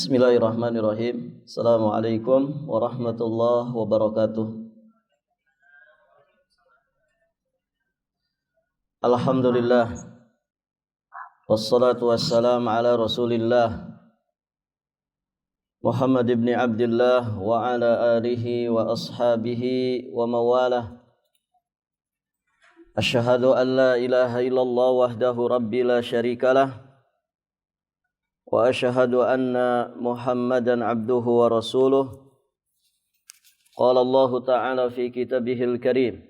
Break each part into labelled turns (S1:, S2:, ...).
S1: Bismillahirrahmanirrahim. Assalamualaikum warahmatullahi wabarakatuh. Alhamdulillah. Wassalatu wassalamu ala Rasulillah Muhammad ibn Abdullah wa ala alihi wa ashabihi wa mawalah. Asyhadu an la ilaha illallah wahdahu rabbi la syarikalah. Wa asyhadu anna Muhammadan abduhu wa rasuluh. Qala Allah ta'ala fi kitabihil karim.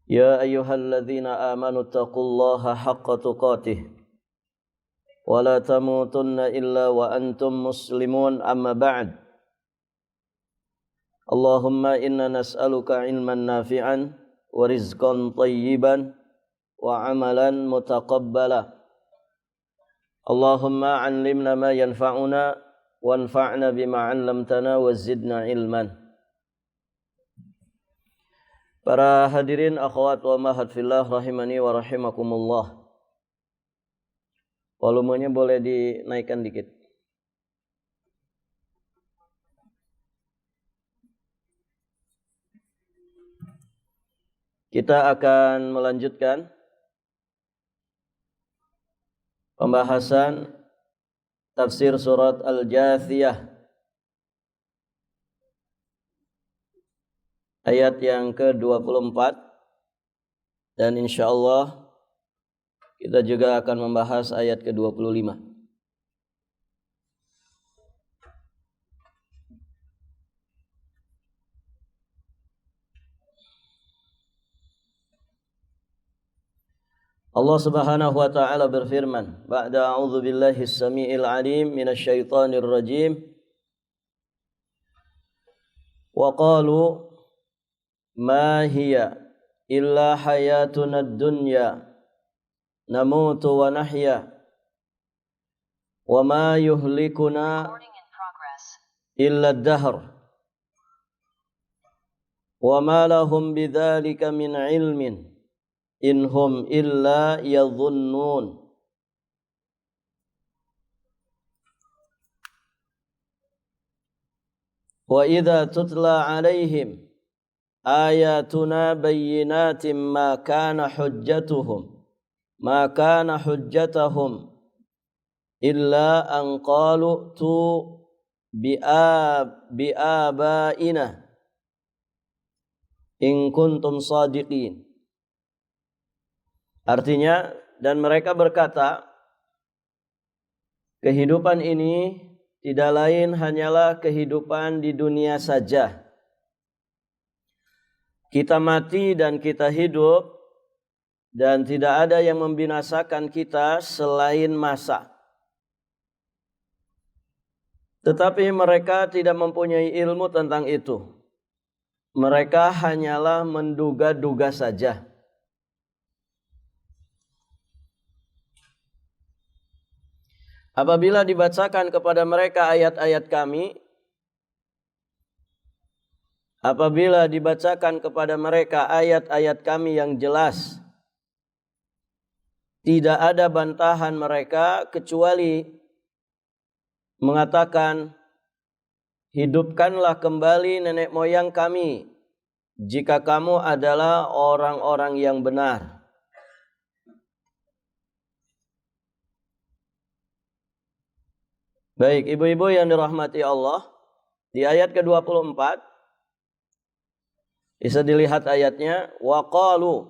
S1: Ya ayyuhalladzina amanu taqullaha haqqa tuqatih. Wa la tamutunna illa wa antum muslimun amma ba'd. Allahumma inna nas'aluka ilman nafi'an wa rizqan tayyiban wa amalan mutaqabbala. Allahumma 'allimna ma yanfa'una wanfa'na bima 'allamtana wa zidna ilman. Para hadirin akhwat wa ummahat fillah rahimani wa rahimakumullah. Volumenya boleh dinaikkan dikit. Kita akan melanjutkan pembahasan tafsir surat Al-Jathiyah ayat yang ke-24, dan insyaallah kita juga akan membahas ayat ke-25. Allah Subhanahu wa ta'ala berfirman, ba'da a'udzu billahi as-sami'il 'alim minasy syaithanir rajim. Wa qalu ma hiya illa hayatuna ad-dunya namutu wa nahya wa ma yuhlikuna illa ad-dahr wa ma lahum bidzalika min 'ilmin inhum illa yadhunnun. Wa idza tutla 'alaihim ayatuna bayyinatin ma kana hujjatuhum illa an qalu tu bi'abaina in kuntum shadiqin. Artinya, dan mereka berkata, kehidupan ini tidak lain hanyalah kehidupan di dunia saja. Kita mati dan kita hidup, dan tidak ada yang membinasakan kita selain masa. Tetapi mereka tidak mempunyai ilmu tentang itu. Mereka hanyalah menduga-duga saja. Apabila dibacakan kepada mereka ayat-ayat kami, apabila dibacakan kepada mereka ayat-ayat kami yang jelas, tidak ada bantahan mereka kecuali mengatakan, hidupkanlah kembali nenek moyang kami jika kamu adalah orang-orang yang benar. Baik, ibu-ibu yang dirahmati Allah, di ayat ke-24 bisa dilihat ayatnya, wa qalu,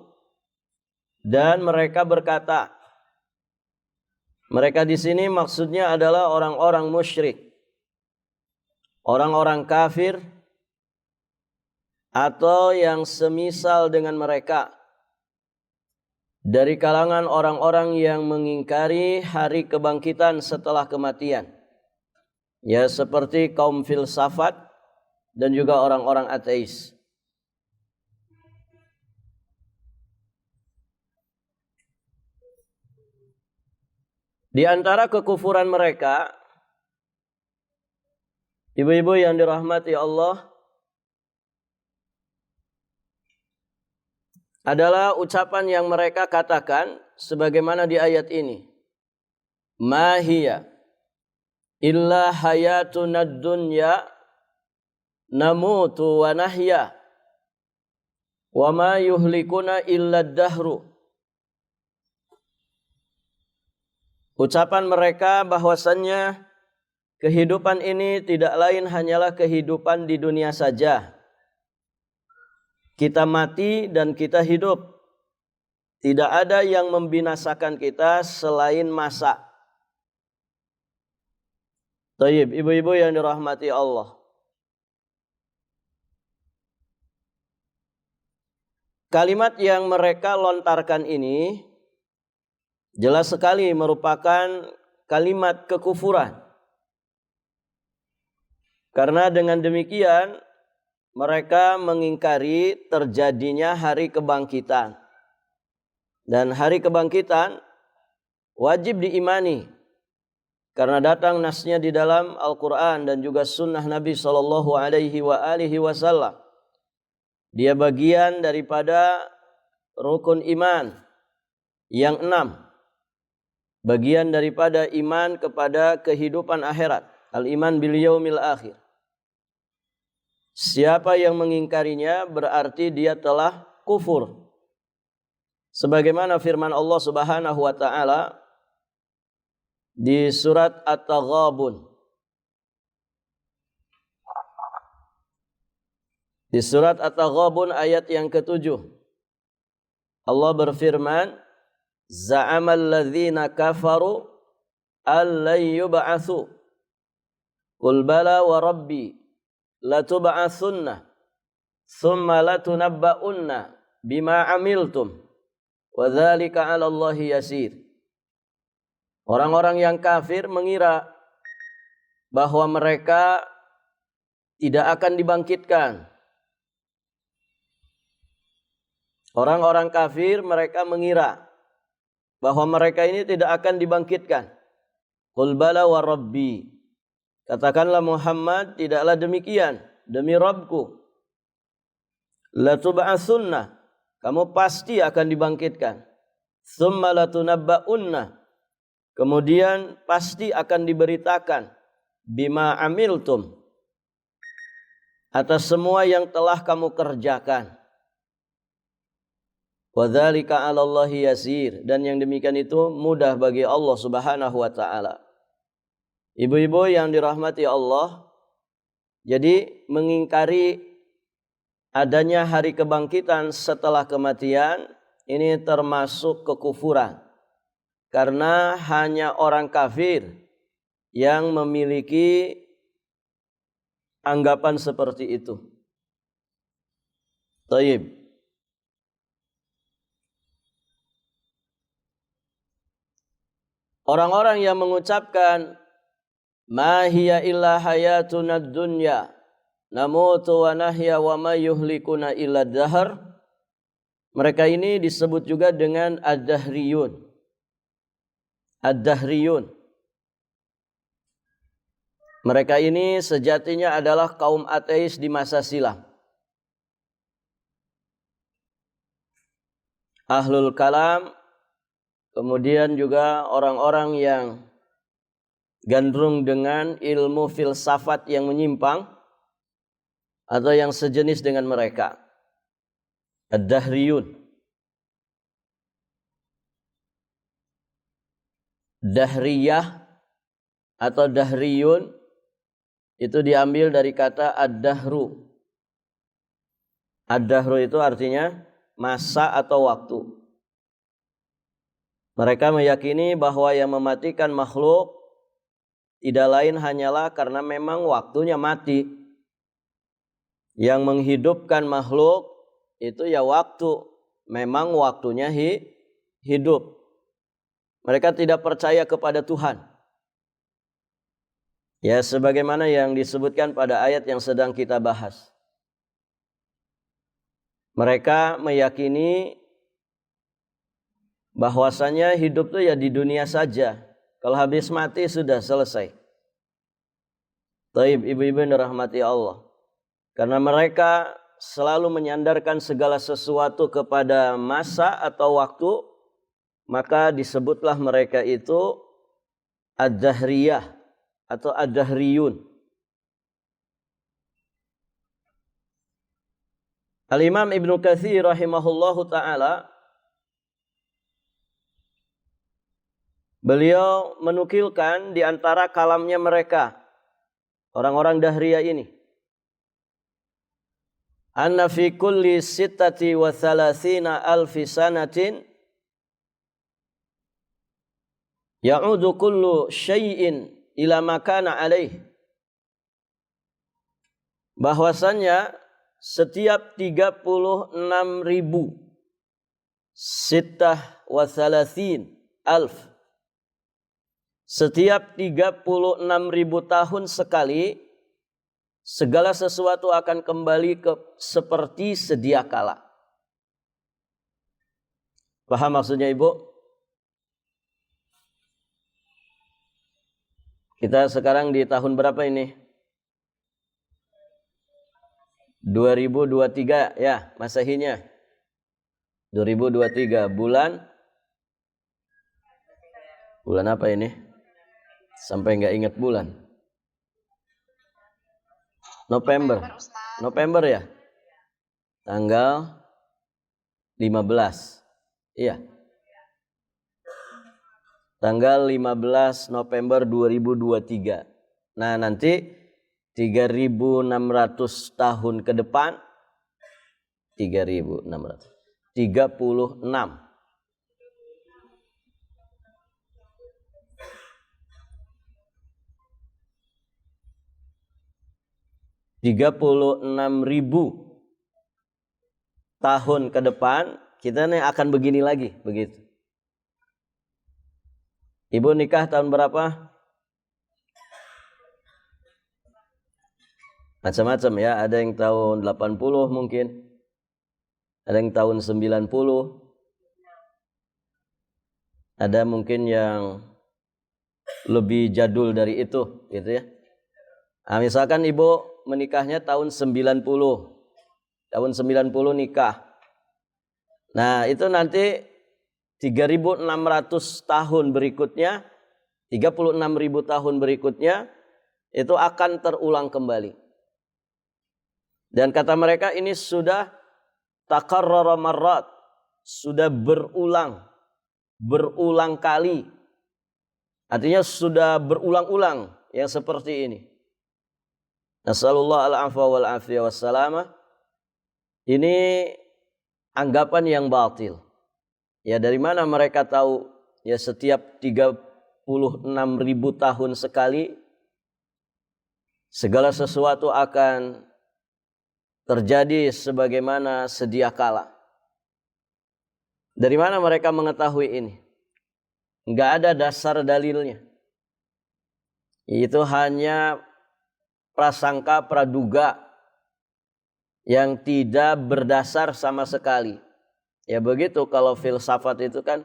S1: dan mereka berkata. Mereka di sini maksudnya adalah orang-orang musyrik, orang-orang kafir, atau yang semisal dengan mereka dari kalangan orang-orang yang mengingkari hari kebangkitan setelah kematian. Ya, seperti kaum filsafat dan juga orang-orang ateis. Di antara kekufuran mereka, ibu-ibu yang dirahmati Allah, adalah ucapan yang mereka katakan sebagaimana di ayat ini. Ma hiya, illa hayatuna dunya namutu wa nahya wa ma yuhlikuna illa dahru. Ucapan mereka bahwasannya kehidupan ini tidak lain hanyalah kehidupan di dunia saja. Kita mati dan kita hidup. Tidak ada yang membinasakan kita selain masa. Tayyib, ibu-ibu yang dirahmati Allah. Kalimat yang mereka lontarkan ini jelas sekali merupakan kalimat kekufuran. Karena dengan demikian mereka mengingkari terjadinya hari kebangkitan. Dan hari kebangkitan wajib diimani. Karena datang nasnya di dalam Al-Quran dan juga sunnah Nabi SAW. Dia bagian daripada rukun iman yang 6. Bagian daripada iman kepada kehidupan akhirat. Al-iman bil yaumil akhir. Siapa yang mengingkarinya berarti dia telah kufur. Sebagaimana firman Allah Subhanahu wa taala di surat At-Taghabun. Di surat At-Taghabun ayat yang ke-7. Allah berfirman, "Za'amal ladzina kafaru allan yub'atsu. Qul bala wa rabbi latub'atsunna thumma latunabba'unna bima 'amiltum wa dzalika 'ala Allahi yasir." Orang-orang yang kafir mengira bahwa mereka tidak akan dibangkitkan. Orang-orang kafir mereka mengira bahwa mereka ini tidak akan dibangkitkan. Qul bala wa rabbi. Katakanlah Muhammad, tidaklah demikian, demi Rabbku. Latub'atsunna, kamu pasti akan dibangkitkan. Tsumma latunabba'unna, kemudian pasti akan diberitakan bima amiltum, atas semua yang telah kamu kerjakan. Wa dzalika 'ala Allahi yasir, dan yang demikian itu mudah bagi Allah Subhanahu wa taala. Ibu-ibu yang dirahmati Allah, jadi mengingkari adanya hari kebangkitan setelah kematian ini termasuk kekufuran. Karena hanya orang kafir yang memiliki anggapan seperti itu. Taib. Orang-orang yang mengucapkan ma hiya illa hayatuna dunya namutu wa nahya wa ma yuhlikuna illa dahr, mereka ini disebut juga dengan ad-dahriyun. Ad-dahriyun. Mereka ini sejatinya adalah kaum ateis di masa silam. Ahlul kalam, kemudian juga orang-orang yang gandrung dengan ilmu filsafat yang menyimpang atau yang sejenis dengan mereka. Ad-dahriyun. Dahriyah atau dahriyun itu diambil dari kata ad-dahru. Ad-dahru itu artinya masa atau waktu. Mereka meyakini bahwa yang mematikan makhluk tidak lain hanyalah karena memang waktunya mati. Yang menghidupkan makhluk itu ya waktu. Memang waktunya hidup. Mereka tidak percaya kepada Tuhan. Ya, sebagaimana yang disebutkan pada ayat yang sedang kita bahas. Mereka meyakini bahwasanya hidup itu ya di dunia saja. Kalau habis mati sudah selesai. Taib, ibu-ibu yang dirahmati Allah. Karena mereka selalu menyandarkan segala sesuatu kepada masa atau waktu, maka disebutlah mereka itu ad-dahriyah atau ad-dahriyun. Al-Imam Ibnu Katsir rahimahullahu ta'ala, beliau menukilkan di antara kalamnya mereka, orang-orang Dahriyah ini, anna fi kulli sittati wa thalathina alfi sanatin ya'udu kullu syai'in ila makana alaih. Bahwasannya setiap 36.000 sittah wa thalathin alf, setiap 36.000 tahun sekali segala sesuatu akan kembali ke seperti sedia kala. Paham maksudnya Ibu? Kita sekarang di tahun berapa ini? 2023 ya, Masehinya. 2023 bulan apa ini? Sampai nggak ingat bulan. November ya? Tanggal 15. Iya. Tanggal 15 November 2023. Nah, nanti 3.600 tahun ke depan, 3.600, 36. ribu tahun ke depan kita nih akan begini lagi, begitu. Ibu nikah tahun berapa? Macam-macam ya, ada yang tahun 80 mungkin, ada yang tahun 90, ada mungkin yang lebih jadul dari itu, gitu ya. Nah, misalkan ibu menikahnya tahun 90, tahun 90 nikah. Nah, itu nanti 3.600 tahun berikutnya, 36.000 tahun berikutnya, itu akan terulang kembali. Dan kata mereka ini sudah takarrara marrat, sudah berulang kali. Artinya sudah berulang-ulang yang seperti ini. Nasallallahu al-afwa wal afiyah wassalamah. Ini anggapan yang batil. Ya, dari mana mereka tahu ya setiap 36.000 tahun sekali segala sesuatu akan terjadi sebagaimana sedia kala. Dari mana mereka mengetahui ini? Enggak ada dasar dalilnya. Itu hanya prasangka, praduga yang tidak berdasar sama sekali. Ya begitu, kalau filsafat itu kan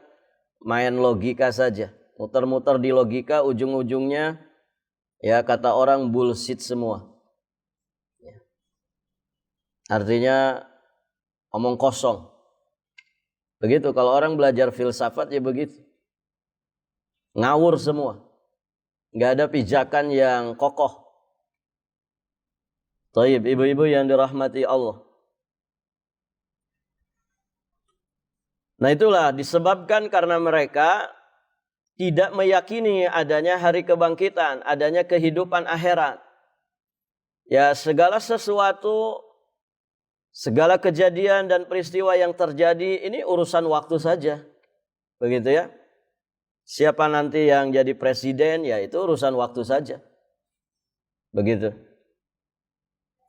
S1: main logika saja. Muter-muter di logika, ujung-ujungnya ya kata orang bullshit semua. Artinya omong kosong. Begitu kalau orang belajar filsafat ya begitu. Ngawur semua. Nggak ada pijakan yang kokoh. Thayyib, ibu-ibu yang dirahmati Allah. Nah, itulah disebabkan karena mereka tidak meyakini adanya hari kebangkitan, adanya kehidupan akhirat. Ya, segala sesuatu, segala kejadian dan peristiwa yang terjadi ini urusan waktu saja. Begitu ya. Siapa nanti yang jadi presiden ya itu urusan waktu saja. Begitu.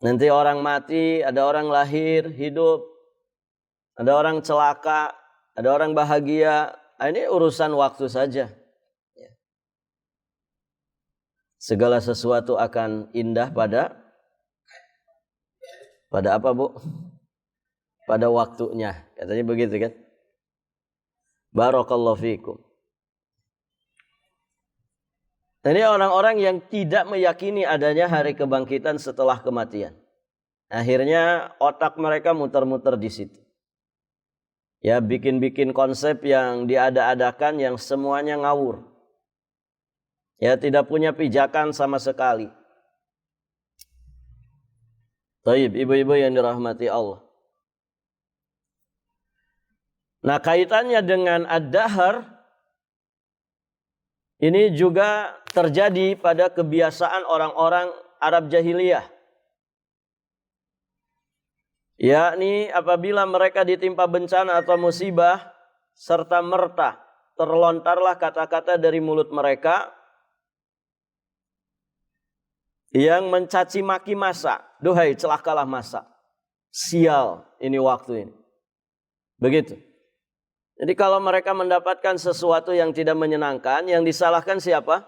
S1: Nanti orang mati, ada orang lahir, hidup, ada orang celaka, ada orang bahagia. Ini urusan waktu saja. Segala sesuatu akan indah pada apa, Bu? Pada waktunya. Katanya begitu kan? Barakallahu fikum. Ini orang-orang yang tidak meyakini adanya hari kebangkitan setelah kematian. Akhirnya otak mereka muter-muter di situ. Ya, bikin-bikin konsep yang diada-adakan yang semuanya ngawur. Ya, tidak punya pijakan sama sekali. Taib, ibu-ibu yang dirahmati Allah. Nah, kaitannya dengan ad-dahr ini juga terjadi pada kebiasaan orang-orang Arab jahiliyah. Yakni apabila mereka ditimpa bencana atau musibah serta merta terlontarlah kata-kata dari mulut mereka yang mencaci maki masa. Duhai, celakalah masa. Sial ini waktu ini. Begitu. Jadi kalau mereka mendapatkan sesuatu yang tidak menyenangkan, yang disalahkan siapa?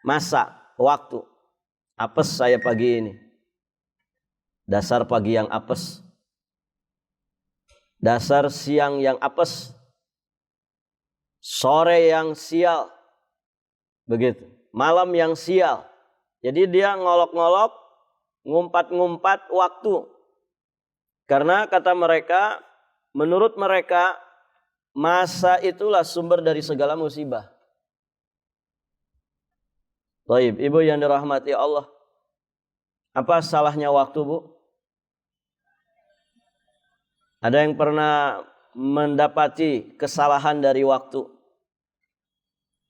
S1: Masa, waktu. Apes saya pagi ini. Dasar pagi yang apes. Dasar siang yang apes. Sore yang sial. Begitu. Malam yang sial. Jadi dia ngolok-ngolok, ngumpat-ngumpat waktu. Karena kata mereka, menurut mereka, masa itulah sumber dari segala musibah. Baik, ibu yang dirahmati Allah. Apa salahnya waktu, Bu? Ada yang pernah mendapati kesalahan dari waktu?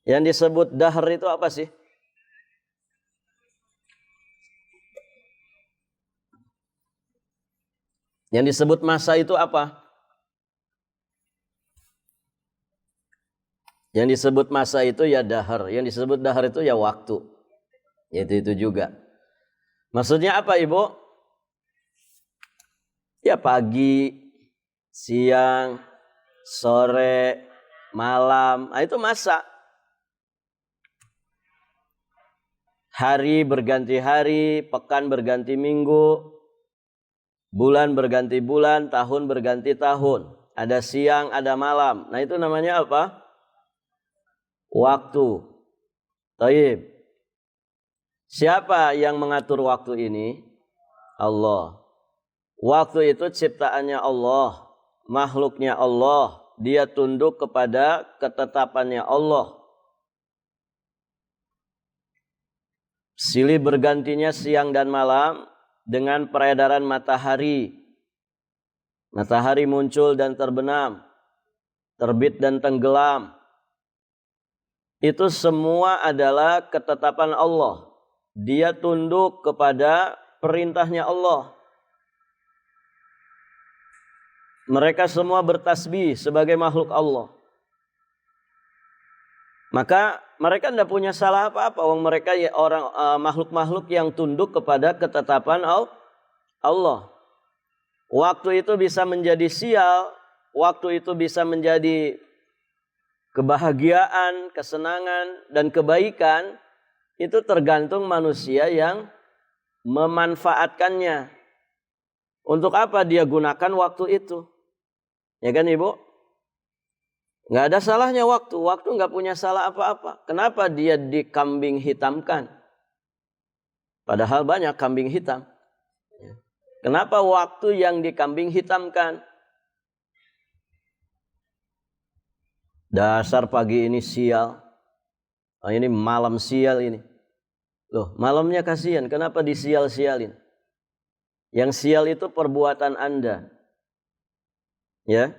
S1: Yang disebut dahr itu apa sih? Yang disebut masa itu apa? Yang disebut masa itu ya dahr. Yang disebut dahr itu ya waktu. Yaitu itu juga. Maksudnya apa, Ibu? Ya pagi, siang, sore, malam. Nah, itu masa. Hari berganti hari, pekan berganti minggu, bulan berganti bulan, tahun berganti tahun. Ada siang, ada malam. Nah, itu namanya apa? Waktu. Taib. Siapa yang mengatur waktu ini? Allah. Waktu itu ciptaannya Allah, makhluknya Allah. Dia tunduk kepada ketetapannya Allah. Silih bergantinya siang dan malam dengan peredaran matahari. Matahari muncul dan terbenam, terbit dan tenggelam. Itu semua adalah ketetapan Allah. Dia tunduk kepada perintahnya Allah. Mereka semua bertasbih sebagai makhluk Allah. Maka mereka tidak punya salah apa-apa. Mereka ya orang makhluk-makhluk yang tunduk kepada ketetapan Allah. Waktu itu bisa menjadi sial, waktu itu bisa menjadi kebahagiaan, kesenangan, dan kebaikan. Itu tergantung manusia yang memanfaatkannya. Untuk apa dia gunakan waktu itu? Ya kan, Ibu? Nggak ada salahnya waktu. Waktu nggak punya salah apa-apa. Kenapa dia dikambing hitamkan? Padahal banyak kambing hitam. Kenapa waktu yang dikambing hitamkan? Dasar pagi ini sial. Oh, ini malam sial ini. Loh, malamnya kasihan. Kenapa disial-sialin? Yang sial itu perbuatan Anda. Ya,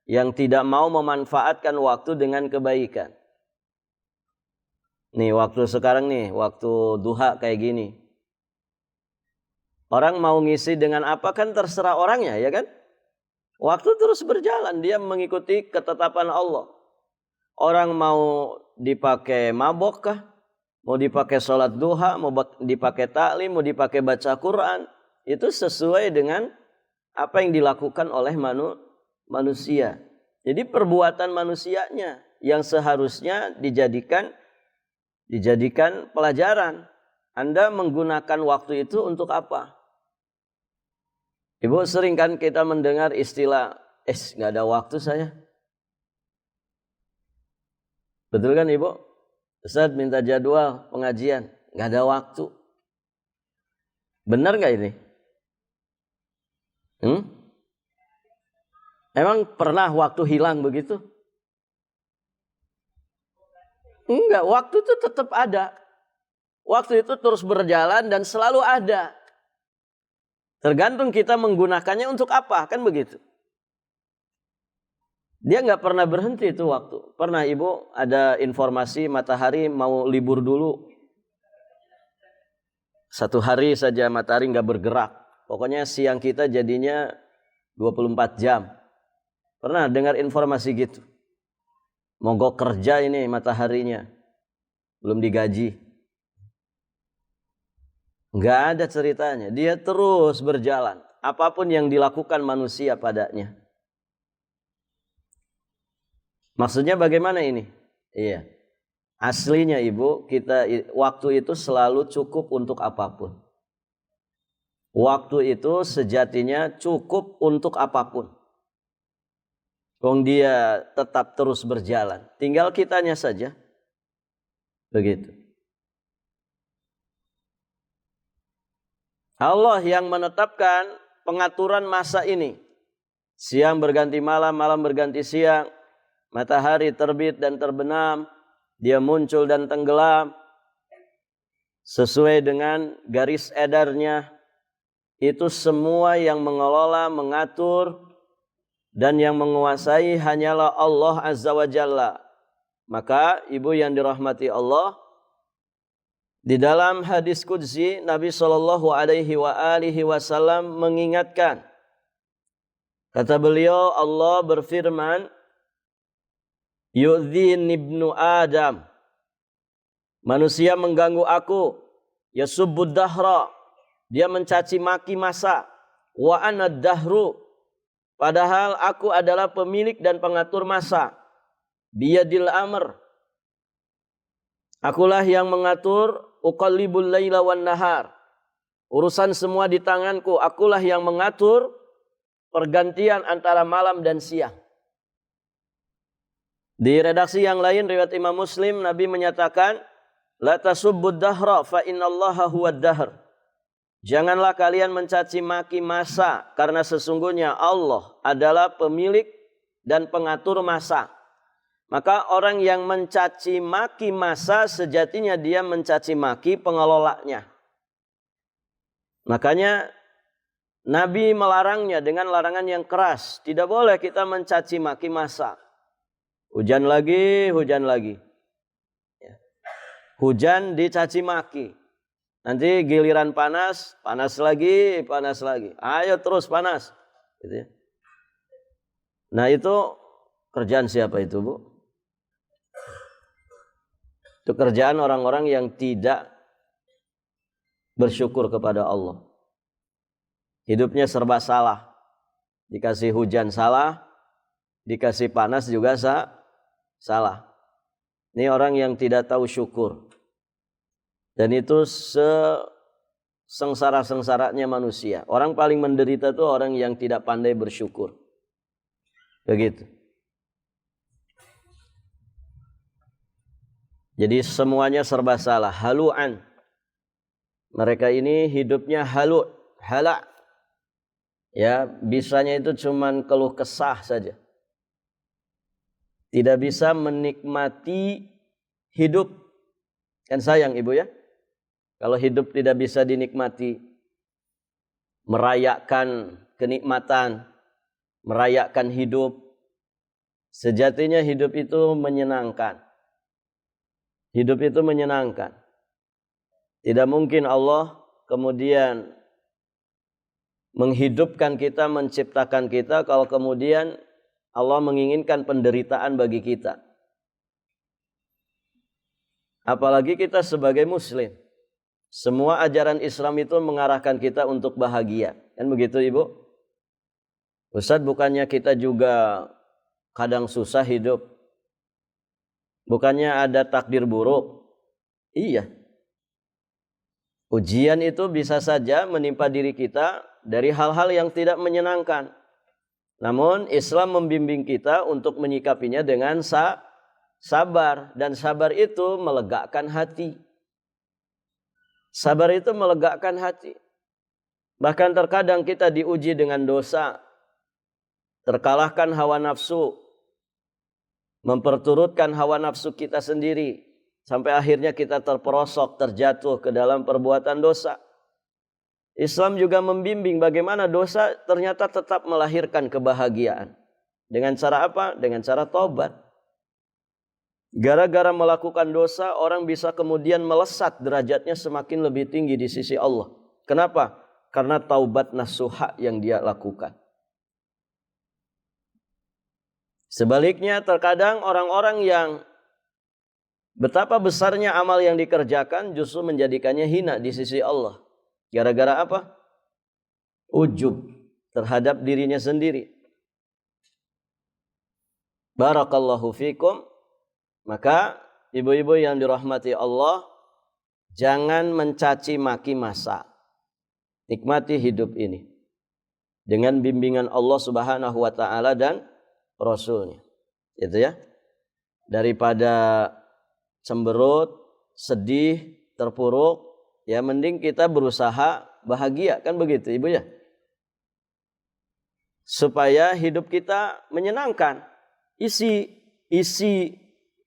S1: yang tidak mau memanfaatkan waktu dengan kebaikan. Nih, waktu sekarang nih, waktu duha kayak gini. Orang mau ngisi dengan apa kan terserah orangnya, ya kan? Waktu terus berjalan, dia mengikuti ketetapan Allah. Orang mau dipakai mabok kah? Mau dipakai sholat duha, mau dipakai taklim, mau dipakai baca Quran. Itu sesuai dengan apa yang dilakukan oleh manusia. Jadi perbuatan manusianya yang seharusnya dijadikan pelajaran. Anda menggunakan waktu itu untuk apa? Ibu, sering kan kita mendengar istilah, nggak ada waktu saya. Betul kan, Ibu? Ustaz minta jadwal pengajian, nggak ada waktu. Benar nggak ini? Emang pernah waktu hilang begitu? Enggak, waktu itu tetap ada. Waktu itu terus berjalan dan selalu ada. Tergantung kita menggunakannya untuk apa, kan begitu. Dia nggak pernah berhenti itu waktu. Pernah ibu ada informasi matahari mau libur dulu. 1 hari saja matahari nggak bergerak. Pokoknya siang kita jadinya 24 jam. Pernah dengar informasi gitu? Mogok kerja ini mataharinya. Belum digaji. Nggak ada ceritanya. Dia terus berjalan. Apapun yang dilakukan manusia padanya. Maksudnya bagaimana ini? Iya. Aslinya ibu, kita waktu itu selalu cukup untuk apapun. Waktu itu sejatinya cukup untuk apapun. Wong dia tetap terus berjalan. Tinggal kitanya saja. Begitu. Allah yang menetapkan pengaturan masa ini. Siang berganti malam, malam berganti siang. Matahari terbit dan terbenam, dia muncul dan tenggelam. Sesuai dengan garis edarnya, itu semua yang mengelola, mengatur, dan yang menguasai hanyalah Allah Azza wa Jalla. Maka ibu yang dirahmati Allah, di dalam hadis qudsi Nabi SAW mengingatkan. Kata beliau, Allah berfirman, Yu'dhin ibnu Adam. Manusia mengganggu aku. Yasubbud dahra. Dia mencaci maki masa. Wa ana dahru. Padahal aku adalah pemilik dan pengatur masa. Biyadil amr. Akulah yang mengatur. Uqallibul laila wan nahar. Urusan semua di tanganku. Akulah yang mengatur pergantian antara malam dan siang. Di redaksi yang lain riwayat Imam Muslim Nabi menyatakan la tasubbud dahra fa innallaha huwad dahr. Janganlah kalian mencaci maki masa karena sesungguhnya Allah adalah pemilik dan pengatur masa. Maka orang yang mencaci maki masa sejatinya dia mencaci maki pengelolanya. Makanya Nabi melarangnya dengan larangan yang keras. Tidak boleh kita mencaci maki masa. Hujan lagi, hujan lagi. Hujan dicaci maki. Nanti giliran panas, panas lagi, panas lagi. Ayo terus panas. Gitu ya. Nah itu kerjaan siapa itu bu? Itu kerjaan orang-orang yang tidak bersyukur kepada Allah. Hidupnya serba salah. Dikasih hujan salah, dikasih panas juga salah. Ini orang yang tidak tahu syukur. Dan itu sengsara-sengsaranya manusia. Orang paling menderita itu orang yang tidak pandai bersyukur. Begitu. Jadi semuanya serba salah. Halu'an. Mereka ini hidupnya halu', hala'. Ya, bisanya itu cuman keluh kesah saja. Tidak bisa menikmati hidup. Kan sayang ibu ya. Kalau hidup tidak bisa dinikmati. Merayakan kenikmatan. Merayakan hidup. Sejatinya hidup itu menyenangkan. Hidup itu menyenangkan. Tidak mungkin Allah kemudian menghidupkan kita, menciptakan kita kalau kemudian Allah menginginkan penderitaan bagi kita. Apalagi kita sebagai muslim. Semua ajaran Islam itu mengarahkan kita untuk bahagia. Kan begitu ibu? Ustaz, bukannya kita juga kadang susah hidup? Bukannya ada takdir buruk? Iya. Ujian itu bisa saja menimpa diri kita dari hal-hal yang tidak menyenangkan. Namun Islam membimbing kita untuk menyikapinya dengan sabar. Dan sabar itu melegakan hati. Sabar itu melegakan hati. Bahkan terkadang kita diuji dengan dosa. Terkalahkan hawa nafsu. Memperturutkan hawa nafsu kita sendiri. sampai akhirnya kita terperosok, terjatuh ke dalam perbuatan dosa. Islam juga membimbing bagaimana dosa ternyata tetap melahirkan kebahagiaan. Dengan cara apa? Dengan cara taubat. Gara-gara melakukan dosa, orang bisa kemudian melesat derajatnya semakin lebih tinggi di sisi Allah. Kenapa? Karena taubat nasuha yang dia lakukan. Sebaliknya, terkadang orang-orang yang betapa besarnya amal yang dikerjakan justru menjadikannya hina di sisi Allah. Gara-gara apa? Ujub terhadap dirinya sendiri. Barakallahu fikum. Maka ibu-ibu yang dirahmati Allah, jangan mencaci maki masa. Nikmati hidup ini dengan bimbingan Allah Subhanahu wa taala dan Rasulnya. Itu ya. Daripada cemberut, sedih, terpuruk, ya mending kita berusaha bahagia, kan begitu Ibu ya? Supaya hidup kita menyenangkan. Isi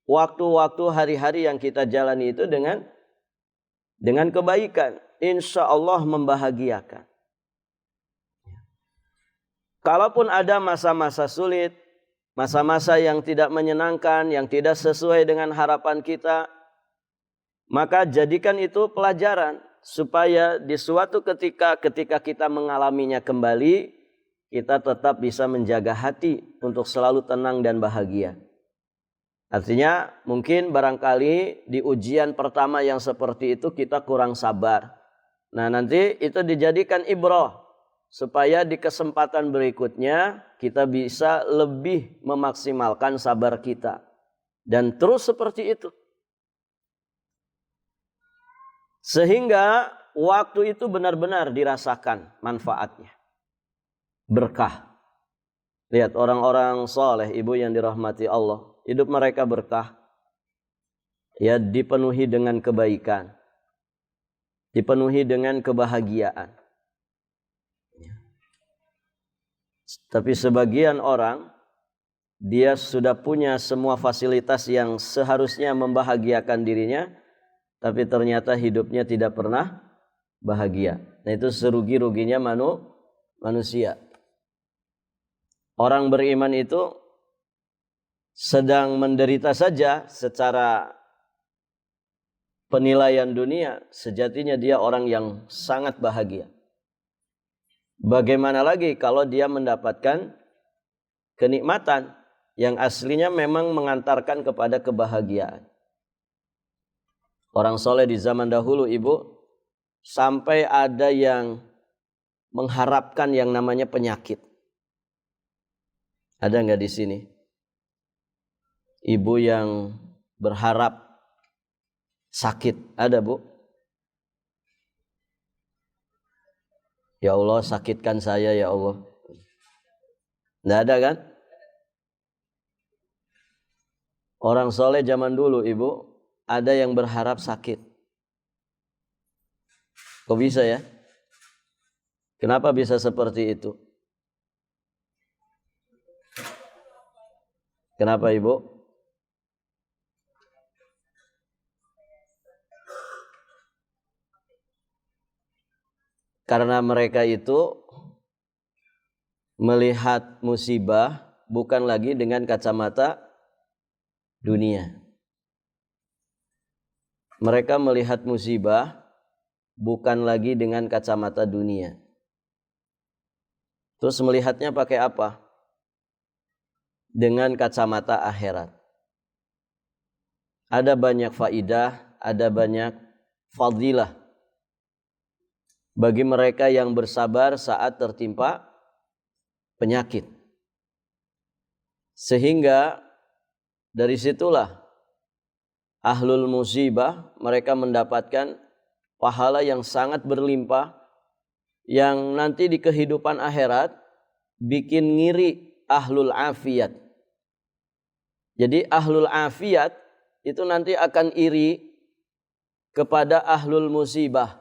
S1: waktu-waktu hari-hari yang kita jalani itu dengan kebaikan. Insya Allah membahagiakan. Kalaupun ada masa-masa sulit, masa-masa yang tidak menyenangkan, yang tidak sesuai dengan harapan kita, maka jadikan itu pelajaran supaya di suatu ketika kita mengalaminya kembali, kita tetap bisa menjaga hati untuk selalu tenang dan bahagia. Artinya mungkin barangkali di ujian pertama yang seperti itu kita kurang sabar. Nah nanti itu dijadikan ibrah supaya di kesempatan berikutnya kita bisa lebih memaksimalkan sabar kita. Dan terus seperti itu. Sehingga waktu itu benar-benar dirasakan manfaatnya. Berkah. Lihat orang-orang soleh, ibu yang dirahmati Allah. Hidup mereka berkah. Ya, dipenuhi dengan kebaikan. Dipenuhi dengan kebahagiaan. Tapi sebagian orang, dia sudah punya semua fasilitas yang seharusnya membahagiakan dirinya, tapi ternyata hidupnya tidak pernah bahagia. Nah itu serugi-ruginya manusia. Orang beriman itu sedang menderita saja secara penilaian dunia, sejatinya dia orang yang sangat bahagia. Bagaimana lagi kalau dia mendapatkan kenikmatan yang aslinya memang mengantarkan kepada kebahagiaan. Orang soleh di zaman dahulu ibu, sampai ada yang mengharapkan yang namanya penyakit. Ada nggak di sini? Ibu yang berharap sakit, ada bu? Ya Allah sakitkan saya ya Allah. Nggak ada kan? Orang soleh zaman dulu ibu, ada yang berharap sakit. Kok bisa ya? Kenapa bisa seperti itu? Kenapa ibu? Karena mereka itu melihat musibah bukan lagi dengan kacamata dunia. Mereka melihat musibah bukan lagi dengan kacamata dunia. Terus melihatnya pakai apa? Dengan kacamata akhirat. Ada banyak faidah, ada banyak fadilah bagi mereka yang bersabar saat tertimpa penyakit. Sehingga dari situlah ahlul musibah mereka mendapatkan pahala yang sangat berlimpah yang nanti di kehidupan akhirat bikin ngiri ahlul afiyat. Jadi ahlul afiyat itu nanti akan iri kepada ahlul musibah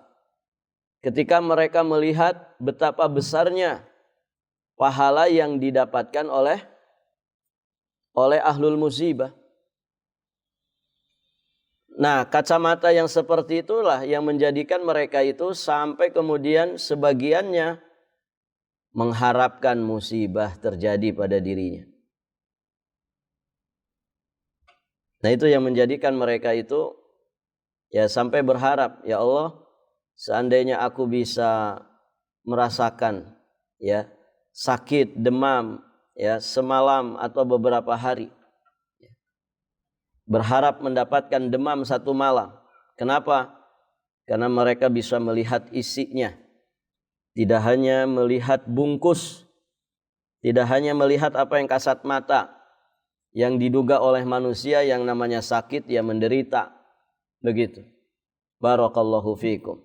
S1: ketika mereka melihat betapa besarnya pahala yang didapatkan oleh ahlul musibah. Nah, kacamata yang seperti itulah yang menjadikan mereka itu sampai kemudian sebagiannya mengharapkan musibah terjadi pada dirinya. Nah, itu yang menjadikan mereka itu ya sampai berharap, ya Allah, seandainya aku bisa merasakan ya sakit, demam ya semalam atau beberapa hari. Berharap mendapatkan demam satu malam. Kenapa? Karena mereka bisa melihat isinya. Tidak hanya melihat bungkus, tidak hanya melihat apa yang kasat mata, yang diduga oleh manusia yang namanya sakit, ya menderita. Begitu. Barakallahu fiikum.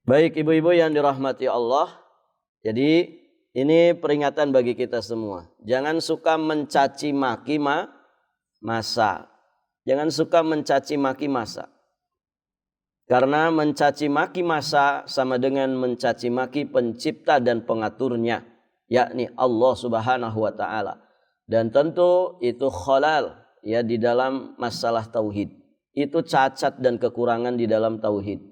S1: Baik ibu-ibu yang dirahmati Allah. Jadi ini peringatan bagi kita semua. Jangan suka mencaci maki masa. Jangan suka mencaci maki masa. Karena mencaci maki masa sama dengan mencaci maki pencipta dan pengaturnya, yakni Allah Subhanahu wa taala. Dan tentu itu khalal ya di dalam masalah tauhid. Itu cacat dan kekurangan di dalam tauhid.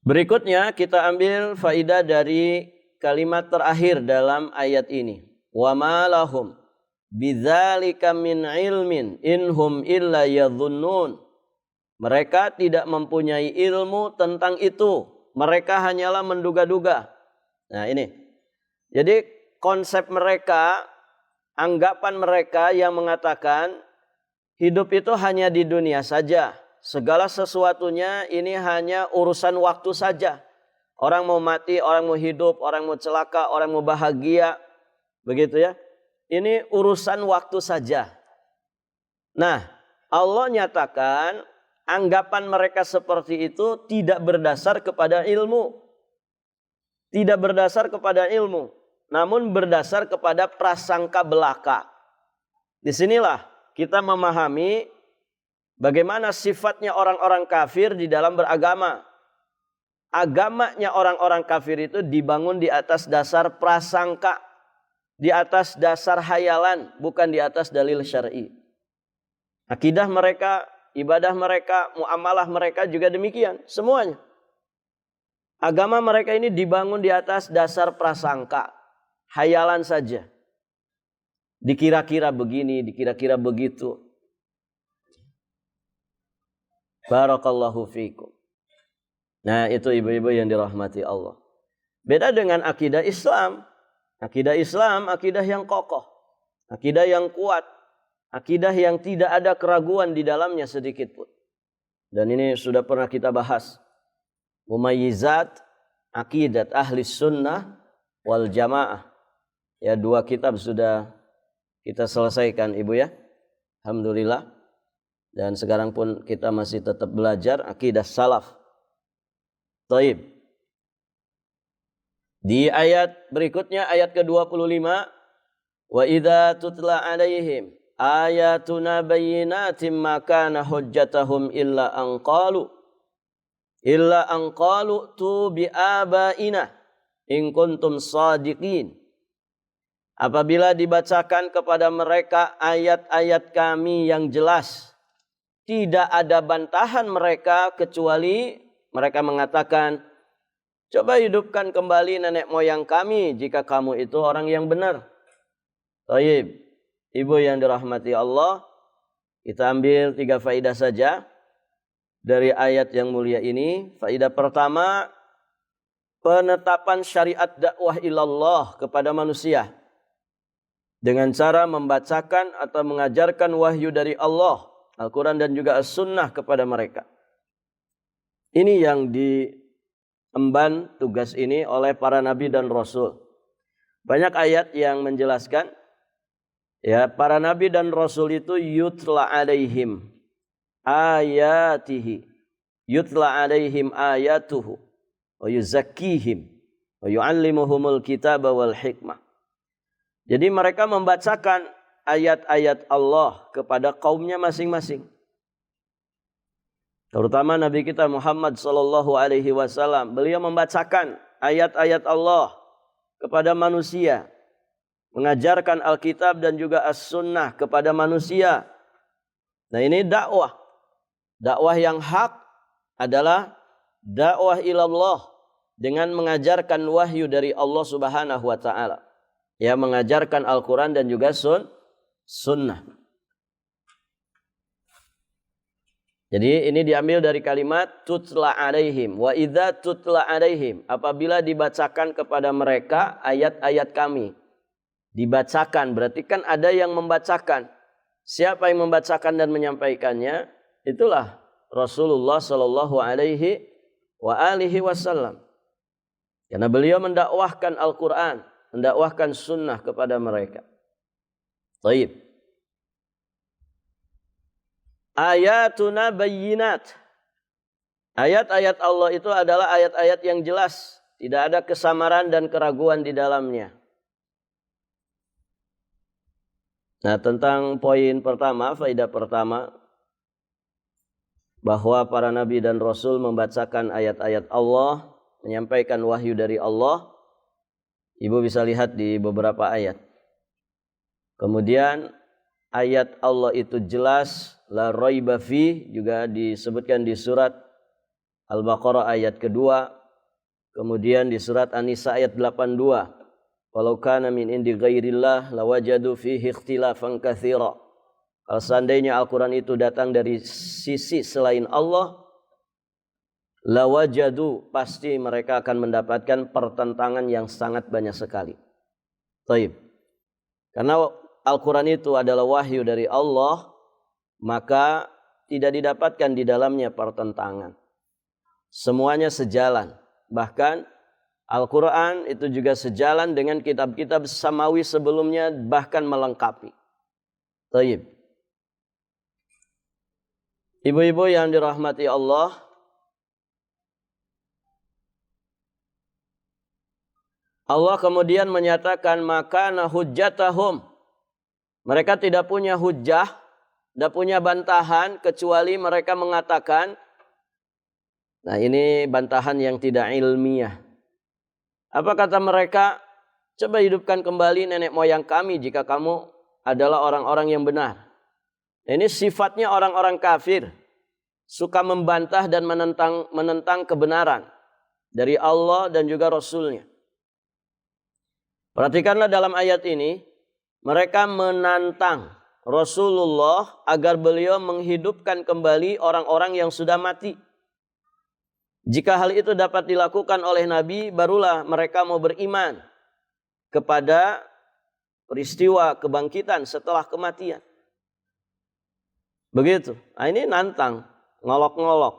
S1: Berikutnya kita ambil faidah dari kalimat terakhir dalam ayat ini. Wa ma lahum bidzalika min ilmin inhum illa yadhunnun. Mereka tidak mempunyai ilmu tentang itu. Mereka hanyalah menduga-duga. Nah ini. Jadi konsep mereka, anggapan mereka yang mengatakan hidup itu hanya di dunia saja. Segala sesuatunya ini hanya urusan waktu saja. Orang mau mati, orang mau hidup, orang mau celaka, orang mau bahagia. Begitu ya. Ini urusan waktu saja. Nah, Allah nyatakan anggapan mereka seperti itu tidak berdasar kepada ilmu. Tidak berdasar kepada ilmu. Namun berdasar kepada prasangka belaka. Disinilah kita memahami bagaimana sifatnya orang-orang kafir di dalam beragama. Agamanya orang-orang kafir itu dibangun di atas dasar prasangka. Di atas dasar hayalan, bukan di atas dalil syar'i. Akidah mereka, ibadah mereka, muamalah mereka juga demikian. Semuanya. Agama mereka ini dibangun di atas dasar prasangka. Hayalan saja. Dikira-kira begini, dikira-kira begitu. Barakallahu fiikum. Nah itu ibu-ibu yang dirahmati Allah. Beda dengan akidah Islam. Akidah Islam, akidah yang kokoh. Akidah yang kuat. Akidah yang tidak ada keraguan di dalamnya sedikit pun. Dan ini sudah pernah kita bahas. Mumayyizat akidat ahli sunnah wal jamaah. Ya 2 kitab sudah kita selesaikan ibu ya. Alhamdulillah. Dan sekarang pun kita masih tetap belajar akidah salaf. Taib. Di ayat berikutnya, ayat ke-25. Wa idza tutla alaihim ayatuna bayyinatin ma kana hujjatahum illa an qalu tu bi abaina in kuntum shadiqin. Apabila dibacakan kepada mereka ayat-ayat kami yang jelas, tidak ada bantahan mereka kecuali mereka mengatakan, coba hidupkan kembali nenek moyang kami jika kamu itu orang yang benar. Taib. Ibu yang dirahmati Allah, kita ambil 3 faidah saja dari ayat yang mulia ini. Faidah pertama, penetapan syariat dakwah ilallah kepada manusia dengan cara membacakan atau mengajarkan wahyu dari Allah, Al-Quran dan juga As-Sunnah kepada mereka. Ini yang diemban tugas ini oleh para nabi dan rasul. Banyak ayat yang menjelaskan ya, para nabi dan rasul itu yutla alaihim ayatihi, yutla alaihim ayatuhu wa yuzakkihim wa yuallimuhumul kitaba wal hikmah. Jadi mereka membacakan ayat-ayat Allah kepada kaumnya masing-masing. Terutama Nabi kita Muhammad sallallahu alaihi wasallam, beliau membacakan ayat-ayat Allah kepada manusia. mengajarkan Alkitab dan juga As-Sunnah kepada manusia. Nah, ini dakwah. Dakwah yang hak adalah dakwah ilallah dengan mengajarkan wahyu dari Allah Subhanahu wa taala. Ya, mengajarkan Al-Qur'an dan juga sunnah. Jadi ini diambil dari kalimat tutla alaihim. Wa idza tutla alaihim, apabila dibacakan kepada mereka ayat-ayat kami. Dibacakan berarti kan ada yang membacakan. Siapa yang membacakan dan menyampaikannya? Itulah Rasulullah sallallahu alaihi wa alihi wasallam. Karena beliau mendakwahkan Al-Qur'an, mendakwahkan sunnah kepada mereka. Baik. Ayatuna bayyinat. Ayat-ayat Allah itu adalah ayat-ayat yang jelas, tidak ada kesamaran dan keraguan di dalamnya. Nah, tentang poin pertama, faedah pertama, bahwa para nabi dan rasul membacakan ayat-ayat Allah, menyampaikan wahyu dari Allah. Ibu bisa lihat di beberapa ayat. Kemudian ayat Allah itu jelas, la raiba fi, juga disebutkan di surat Al-Baqarah ayat kedua. Kemudian di surat An-Nisa ayat 82. Walau kana min indi ghairillah lawajadu fihi ikhtilafan katsira. Kalau seandainya Al-Quran itu datang dari sisi selain Allah, lawajadu, pasti mereka akan mendapatkan pertentangan yang sangat banyak sekali. Taib. Karena Al-Quran itu adalah wahyu dari Allah, maka tidak didapatkan di dalamnya pertentangan. Semuanya sejalan. Bahkan Al-Quran itu juga sejalan dengan kitab-kitab samawi sebelumnya, bahkan melengkapi. Taib. Ibu-ibu yang dirahmati Allah, Allah kemudian menyatakan makana hujjatahum. Mereka tidak punya hujjah, tidak punya bantahan, kecuali mereka mengatakan, nah ini bantahan yang tidak ilmiah. Apa kata mereka? Coba hidupkan kembali nenek moyang kami jika kamu adalah orang-orang yang benar. Ini sifatnya orang-orang kafir. Suka membantah dan menentang kebenaran dari Allah dan juga Rasulnya. Perhatikanlah dalam ayat ini. Mereka menantang Rasulullah agar beliau menghidupkan kembali orang-orang yang sudah mati. Jika hal itu dapat dilakukan oleh Nabi, barulah mereka mau beriman kepada peristiwa kebangkitan setelah kematian. Begitu. Nah, ini nantang, ngolok-ngolok.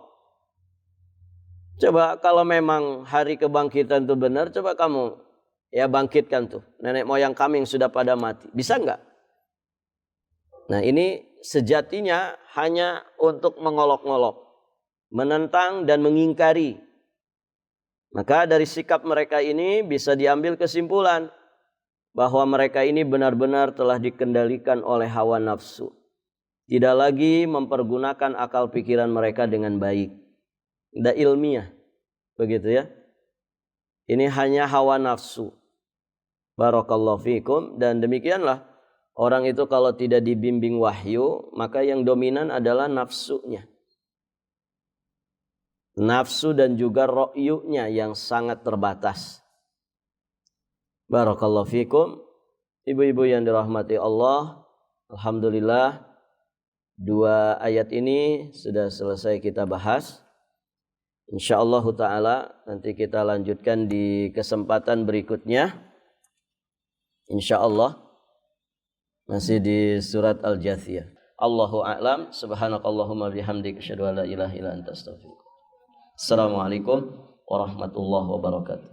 S1: Coba kalau memang hari kebangkitan itu benar, coba kamu ya bangkitkan tuh nenek moyang kami yang sudah pada mati. Bisa enggak? Nah, ini sejatinya hanya untuk mengolok-ngolok, menentang dan mengingkari. Maka dari sikap mereka ini bisa diambil kesimpulan bahwa mereka ini benar-benar telah dikendalikan oleh hawa nafsu. Tidak lagi mempergunakan akal pikiran mereka dengan baik. Tidak ilmiah. Begitu ya. Ini hanya hawa nafsu. Barakallahu fikum. Dan demikianlah orang itu kalau tidak dibimbing wahyu, maka yang dominan adalah nafsunya. Nafsu dan juga ro'yunya yang sangat terbatas. Barakallahu fikum. Ibu-ibu yang dirahmati Allah, alhamdulillah 2 ayat ini sudah selesai kita bahas. InsyaAllah ta'ala nanti kita lanjutkan di kesempatan berikutnya. InsyaAllah masih di surat Al-Jathiyah. Allahu a'lam. Subhanakallahumma bihamdika asyhadu an la ilaha illa anta astaghfiruka. Assalamualaikum warahmatullahi wabarakatuh.